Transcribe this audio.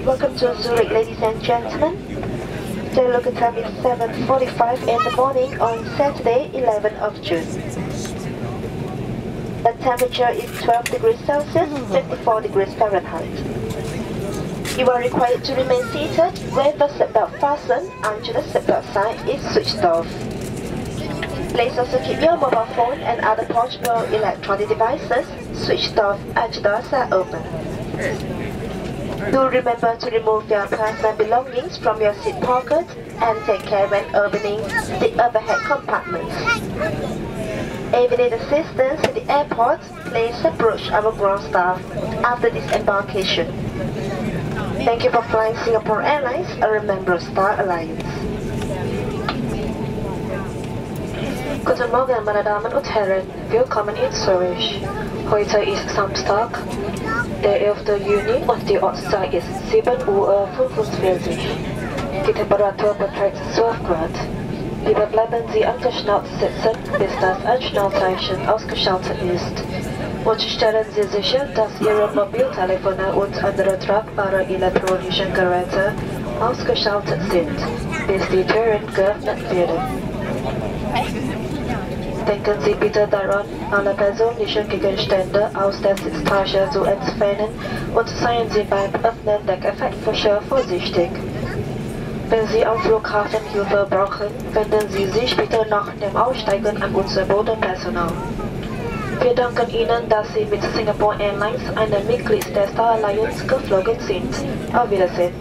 Welcome to Zurich, ladies and gentlemen. The local time is 7:45 in the morning on Saturday, 11th of June. The temperature is 12 degrees Celsius, 54 degrees Fahrenheit. You are required to remain seated with the seatbelt fastened until the seatbelt sign is switched off. Please also keep your mobile phone and other portable electronic devices switched off as the doors are open. Do remember to remove your personal belongings from your seat pocket and take care when opening the overhead compartments. If you need assistance at the airport, please approach our ground staff after disembarkation. Thank you for flying Singapore Airlines, a member of Star Alliance. Guten Morgen, meine Damen und Herren. Willkommen in Zurich. Heute ist Samstag, der 11. Juni und die Ortszeit ist 7:45 Uhr. Die Temperatur beträgt 12 Grad. Lieber bleiben Sie angeschnallt sitzen, bis das Anschnallzeichen ausgeschaltet ist. Und stellen Sie sicher, dass Ihre Mobiltelefone und andere tragbare elektronische Geräte ausgeschaltet sind, bis die Türen geöffnet werden. Denken Sie bitte daran, alle persönlichen Gegenstände aus der Sitztasche zu entfernen und seien Sie beim Öffnen der Effektfächer vorsichtig. Wenn Sie am Flughafen Hilfe brauchen, wenden Sie sich bitte nach dem Aussteigen an unser Bodenpersonal. Wir danken Ihnen, dass Sie mit Singapore Airlines, einem Mitglied der Star Alliance, geflogen sind. Auf Wiedersehen.